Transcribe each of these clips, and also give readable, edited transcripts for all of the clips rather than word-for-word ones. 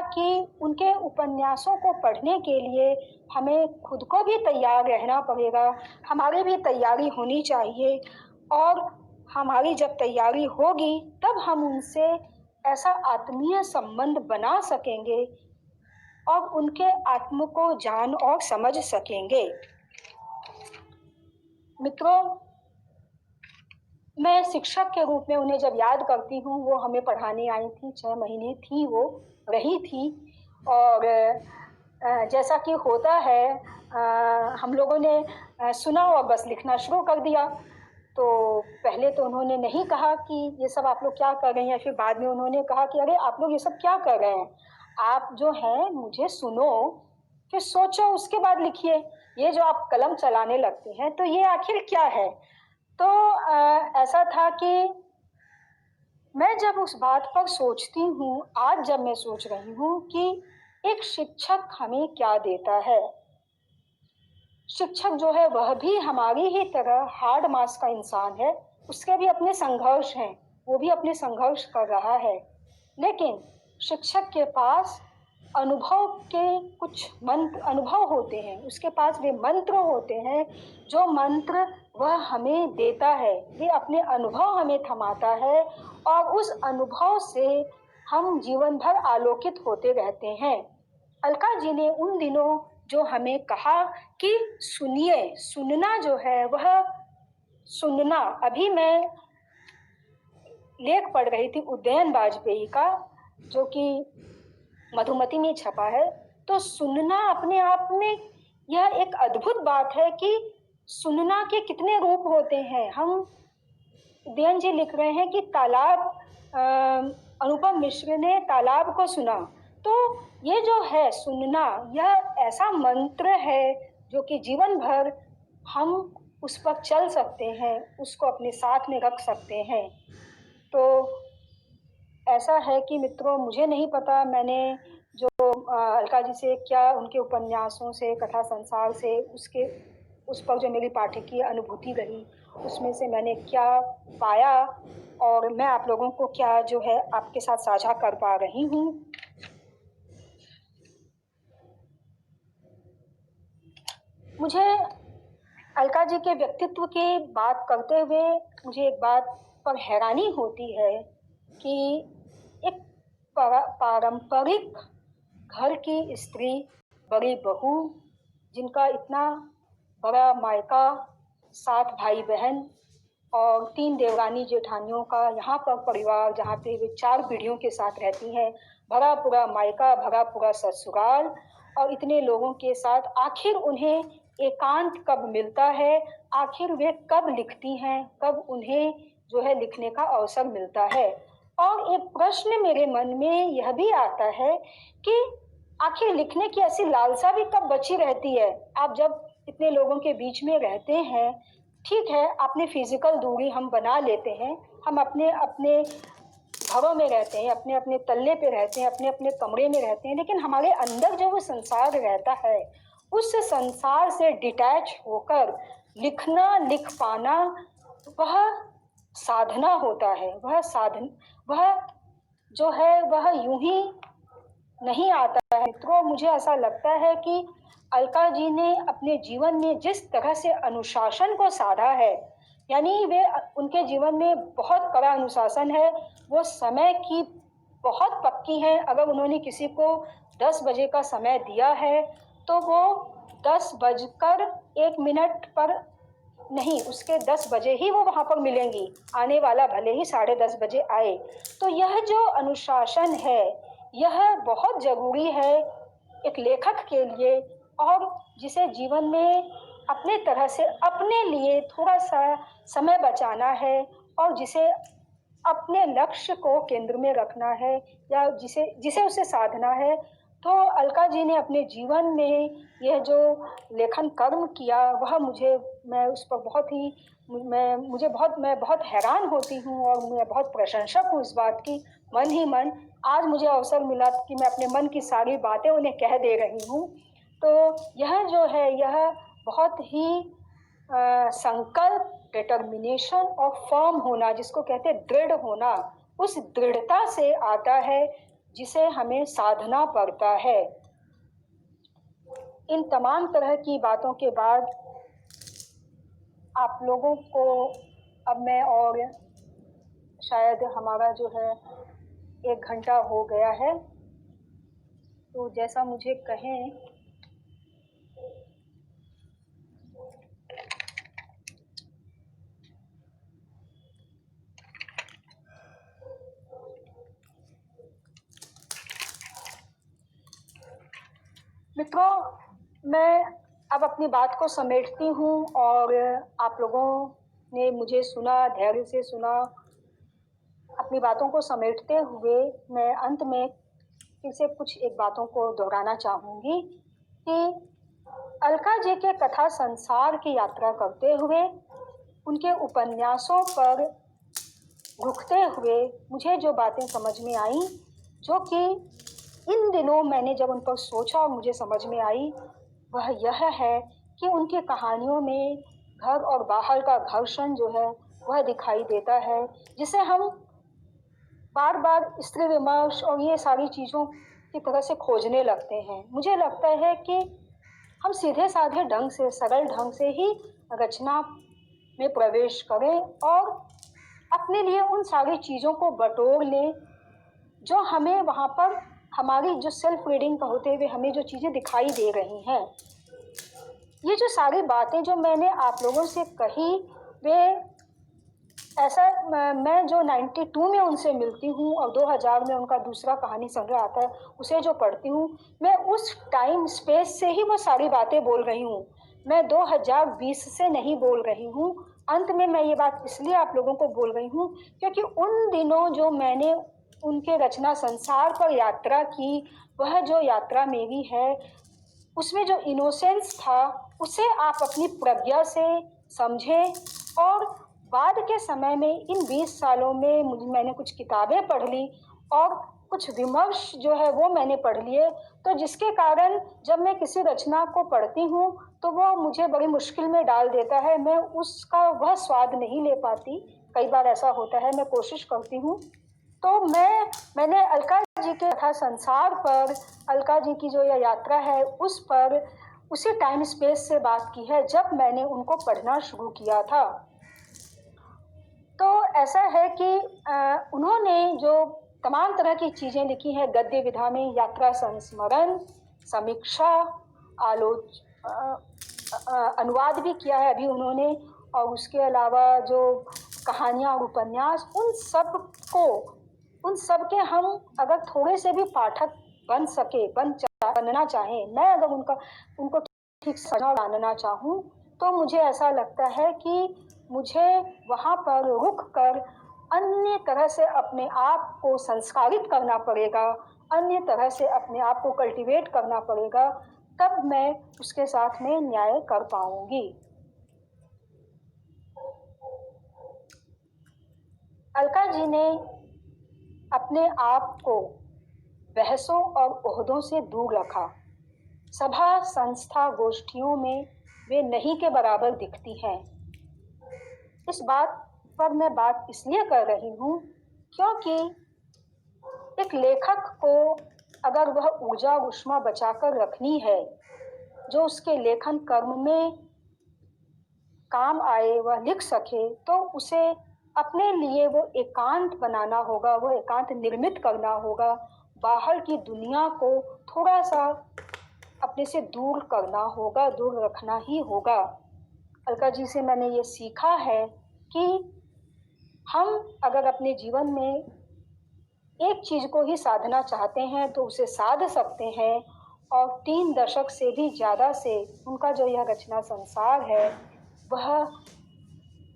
कि उनके उपन्यासों को पढ़ने के लिए हमें खुद को भी तैयार रहना पड़ेगा, हमारी भी तैयारी होनी चाहिए और हमारी जब तैयारी होगी तब हम उनसे ऐसा आत्मीय संबंध बना सकेंगे और उनके आत्म को जान और समझ सकेंगे। मित्रों, मैं शिक्षक के रूप में उन्हें जब याद करती हूँ, वो हमें पढ़ाने आई थी, 6 महीने थी वो रही थी और जैसा कि होता है हम लोगों ने सुना और बस लिखना शुरू कर दिया। तो पहले तो उन्होंने नहीं कहा कि ये सब आप लोग क्या कर रहे हैं, फिर बाद में उन्होंने कहा कि अरे आप लोग ये सब क्या कर रहे हैं, आप जो हैं मुझे सुनो, फिर सोचो, उसके बाद लिखिए। ये जो आप कलम चलाने लगते हैं तो ये आखिर क्या है। तो ऐसा था कि मैं जब उस बात पर सोचती हूँ, आज जब मैं सोच रही हूँ कि एक शिक्षक हमें क्या देता है। शिक्षक जो है वह भी हमारी ही तरह हार्ड मास का इंसान है, उसके भी अपने संघर्ष हैं, वो भी अपने संघर्ष कर रहा है, लेकिन शिक्षक के पास अनुभव के कुछ मंत्र अनुभव होते हैं, उसके पास वे मंत्र होते हैं, जो मंत्र वह हमें देता है, वे अपने अनुभव हमें थमाता है और उस अनुभव से हम जीवन भर आलोकित होते रहते हैं। अलका जी ने उन दिनों जो हमें कहा कि सुनिए, सुनना जो है वह सुनना, अभी मैं लेख पढ़ रही थी उदयन वाजपेयी का, जो कि मधुमती में छपा है। तो सुनना अपने आप में यह एक अद्भुत बात है कि सुनना के कितने रूप होते हैं। हम उदयन जी लिख रहे हैं कि तालाब, अनुपम मिश्र ने तालाब को सुना। तो ये जो है सुनना, यह ऐसा मंत्र है जो कि जीवन भर हम उस पर चल सकते हैं, उसको अपने साथ में रख सकते हैं। तो ऐसा है कि मित्रों, मुझे नहीं पता मैंने जो अलका जी से क्या, उनके उपन्यासों से, कथा संसार से, उस पर जो मेरी पाठकीय अनुभूति रही, उसमें से मैंने क्या पाया और मैं आप लोगों को क्या जो है आपके साथ साझा कर पा रही हूँ। मुझे अलका जी के व्यक्तित्व की बात करते हुए मुझे एक बात पर हैरानी होती है कि एक पारंपरिक घर की स्त्री, बड़ी बहू, जिनका इतना बड़ा मायका, 7 भाई बहन और 3 देवरानी जेठानियों का यहाँ पर परिवार, जहाँ पे वे 4 पीढ़ियों के साथ रहती हैं, भरा पूरा मायका, भरा पूरा ससुराल, और इतने लोगों के साथ आखिर उन्हें एकांत कब मिलता है, आखिर वे कब लिखती हैं, कब उन्हें जो है लिखने का अवसर मिलता है। और एक प्रश्न मेरे मन में यह भी आता है कि आखिर लिखने की ऐसी लालसा भी कब बची रहती है। आप जब इतने लोगों के बीच में रहते हैं, ठीक है, अपने फिजिकल दूरी हम बना लेते हैं, हम अपने अपने घरों में रहते हैं, अपने अपने तल्ले पे रहते हैं, अपने अपने कमरे में रहते हैं, लेकिन हमारे अंदर जो वो संसार रहता है, उस संसार से डिटैच होकर लिखना, लिख पाना, वह साधना होता है। वह जो है वह यूं ही नहीं आता है। मित्रों, मुझे ऐसा लगता है कि अलका जी ने अपने जीवन में जिस तरह से अनुशासन को साधा है, यानी वे, उनके जीवन में बहुत कड़ा अनुशासन है, वो समय की बहुत पक्की हैं। अगर उन्होंने किसी को 10 बजे का समय दिया है तो वो 10:01 पर नहीं, उसके 10 बजे ही वो वहाँ पर मिलेंगी, आने वाला भले ही 10:30 बजे आए। तो यह जो अनुशासन है, यह बहुत ज़रूरी है एक लेखक के लिए, और जिसे जीवन में अपने तरह से अपने लिए थोड़ा सा समय बचाना है और जिसे अपने लक्ष्य को केंद्र में रखना है, या जिसे उसे साधना है। तो अलका जी ने अपने जीवन में यह जो लेखन कर्म किया, वह मैं उस पर मैं बहुत हैरान होती हूँ और मैं बहुत प्रशंसक हूँ इस बात की, मन ही मन। आज मुझे अवसर मिला कि मैं अपने मन की सारी बातें उन्हें कह दे रही हूँ। तो यह जो है, यह बहुत ही संकल्प, डिटर्मिनेशन और फर्म होना, जिसको कहते हैं दृढ़ होना, उस दृढ़ता से आता है जिसे हमें साधना पड़ता है। इन तमाम तरह की बातों के बाद आप लोगों को अब मैं, और शायद हमारा जो है 1 घंटा हो गया है, तो जैसा मुझे कहें मित्रों, मैं अब अपनी बात को समेटती हूँ और आप लोगों ने मुझे सुना, धैर्य से सुना। अपनी बातों को समेटते हुए मैं अंत में फिर से कुछ एक बातों को दोहराना चाहूँगी कि अलका जी के कथा संसार की यात्रा करते हुए, उनके उपन्यासों पर रुकते हुए मुझे जो बातें समझ में आई, जो कि इन दिनों मैंने जब उन पर सोचा और मुझे समझ में आई, वह यह है कि उनकी कहानियों में घर और बाहर का घर्षण जो है वह दिखाई देता है, जिसे हम बार बार स्त्री विमर्श और ये सारी चीज़ों की तरह से खोजने लगते हैं। मुझे लगता है कि हम सीधे साधे ढंग से, सरल ढंग से ही रचना में प्रवेश करें और अपने लिए उन सारी चीज़ों को बटोर लें जो हमें वहाँ पर हमारी जो सेल्फ रीडिंग का होते हुए हमें जो चीज़ें दिखाई दे रही हैं। ये जो सारी बातें जो मैंने आप लोगों से कही, वे ऐसा मैं जो 92 में उनसे मिलती हूँ और 2000 में उनका दूसरा कहानी संग्रह आता है, उसे जो पढ़ती हूँ, मैं उस टाइम स्पेस से ही वो सारी बातें बोल रही हूँ। मैं 2020 से नहीं बोल रही हूँ। अंत में मैं ये बात इसलिए आप लोगों को बोल रही हूँ क्योंकि उन दिनों जो मैंने उनके रचना संसार पर यात्रा की, वह जो यात्रा मेरी है, उसमें जो इनोसेंस था, उसे आप अपनी प्रज्ञा से समझें। और बाद के समय में इन 20 सालों में मैंने कुछ किताबें पढ़ ली और कुछ विमर्श जो है वो मैंने पढ़ लिए, तो जिसके कारण जब मैं किसी रचना को पढ़ती हूँ तो वो मुझे बड़ी मुश्किल में डाल देता है। मैं उसका वह स्वाद नहीं ले पाती। कई बार ऐसा होता है, मैं कोशिश करती हूँ। तो मैंने अलका जी के कथा संसार पर, अलका जी की जो यह यात्रा है उस पर उसी टाइम स्पेस से बात की है जब मैंने उनको पढ़ना शुरू किया था। तो ऐसा है कि उन्होंने जो तमाम तरह की चीज़ें लिखी हैं गद्य विधा में, यात्रा संस्मरण, समीक्षा, अनुवाद भी किया है अभी उन्होंने, और उसके अलावा जो कहानियाँ और उपन्यास, उन सब के हम अगर थोड़े से भी पाठक बनना चाहें, मैं अगर उनको ठीक से जानना चाहूँ, तो मुझे ऐसा लगता है कि मुझे वहाँ पर रुक कर अन्य तरह से अपने आप को संस्कारित करना पड़ेगा, अन्य तरह से अपने आप को कल्टीवेट करना पड़ेगा, तब मैं उसके साथ में न्याय कर पाऊंगी। अलका जी ने अपने आप को बहसों और ओहदों से दूर रखा। सभा, संस्था, गोष्ठियों में वे नहीं के बराबर दिखती हैं। इस बात पर मैं बात इसलिए कर रही हूँ क्योंकि एक लेखक को अगर वह ऊर्जा ऊष्मा बचाकर रखनी है जो उसके लेखन कर्म में काम आए, वह लिख सके, तो उसे अपने लिए वो एकांत बनाना होगा, वो एकांत निर्मित करना होगा। बाहर की दुनिया को थोड़ा सा अपने से दूर करना होगा, दूर रखना ही होगा। अलका जी से मैंने ये सीखा है कि हम अगर अपने जीवन में एक चीज़ को ही साधना चाहते हैं तो उसे साध सकते हैं। और 3 दशक से भी ज़्यादा से उनका जो यह रचना संसार है, वह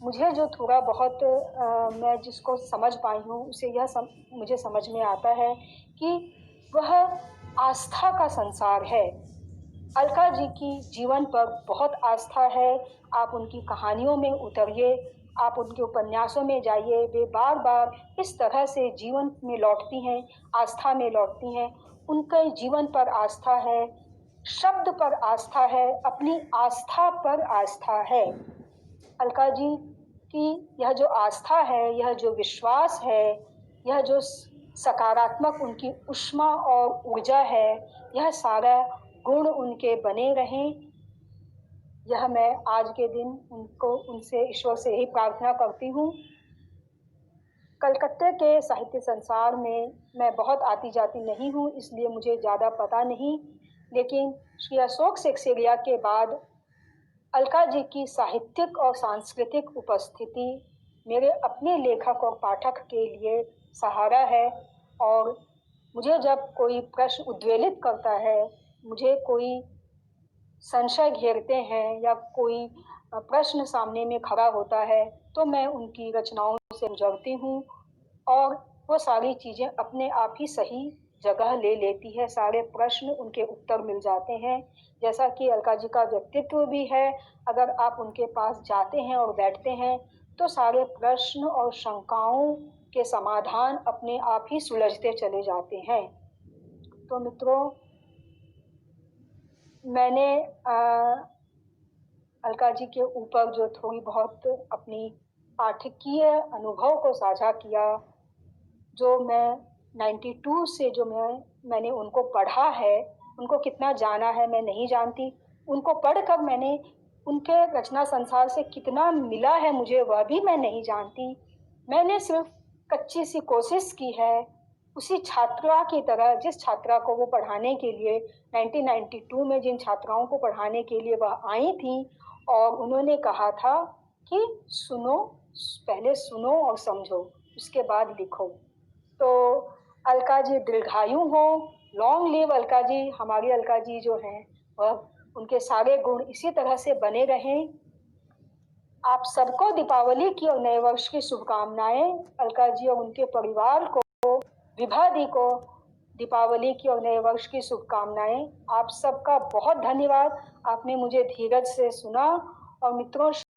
मुझे जो थोड़ा बहुत मैं जिसको समझ पाई हूँ उसे मुझे समझ में आता है कि वह आस्था का संसार है। अलका जी की जीवन पर बहुत आस्था है। आप उनकी कहानियों में उतरिए, आप उनके उपन्यासों में जाइए, वे बार बार इस तरह से जीवन में लौटती हैं, आस्था में लौटती हैं। उनके जीवन पर आस्था है, शब्द पर आस्था है, अपनी आस्था पर आस्था है। अलका जी की यह जो आस्था है, यह जो विश्वास है, यह जो सकारात्मक उनकी ऊष्मा और ऊर्जा है, यह सारा गुण उनके बने रहें। यह मैं आज के दिन उनसे ईश्वर से ही प्रार्थना करती हूँ। कलकत्ते के साहित्य संसार में मैं बहुत आती जाती नहीं हूँ, इसलिए मुझे ज़्यादा पता नहीं, लेकिन श्री अशोक सेक्सेरिया के बाद अलका जी की साहित्यिक और सांस्कृतिक उपस्थिति मेरे अपने लेखक और पाठक के लिए सहारा है। और मुझे जब कोई प्रश्न उद्वेलित करता है, मुझे कोई संशय घेरते हैं या कोई प्रश्न सामने में खड़ा होता है, तो मैं उनकी रचनाओं से गुजरती हूँ और वो सारी चीज़ें अपने आप ही सही जगह ले लेती है। सारे प्रश्न उनके उत्तर मिल जाते हैं। जैसा कि अलका जी का व्यक्तित्व भी है, अगर आप उनके पास जाते हैं और बैठते हैं तो सारे प्रश्न और शंकाओं के समाधान अपने आप ही सुलझते चले जाते हैं। तो मित्रों, मैंने अलका जी के ऊपर जो थोड़ी बहुत अपनी पाठकीय अनुभव को साझा किया, जो मैं 92 से जो मैंने उनको पढ़ा है, उनको कितना जाना है मैं नहीं जानती। उनको पढ़कर मैंने उनके रचना संसार से कितना मिला है मुझे, वह भी मैं नहीं जानती। मैंने सिर्फ कच्ची सी कोशिश की है, उसी छात्रा की तरह जिस छात्रा को वो पढ़ाने के लिए 1992 में जिन छात्राओं को पढ़ाने के लिए वह आई थी और उन्होंने कहा था कि सुनो, पहले सुनो और समझो, उसके बाद लिखो। तो अलका जी दीर्घायु हो, लॉन्ग लिव अलका जी। हमारी अलका जी जो हैं वह उनके सारे गुण इसी तरह से बने रहें। आप सबको दीपावली की और नए वर्ष की शुभकामनाएं। अलका जी और उनके परिवार को, विभा दी को दीपावली की और नए वर्ष की शुभकामनाएं। आप सबका बहुत धन्यवाद, आपने मुझे धीरज से सुना। और मित्रों,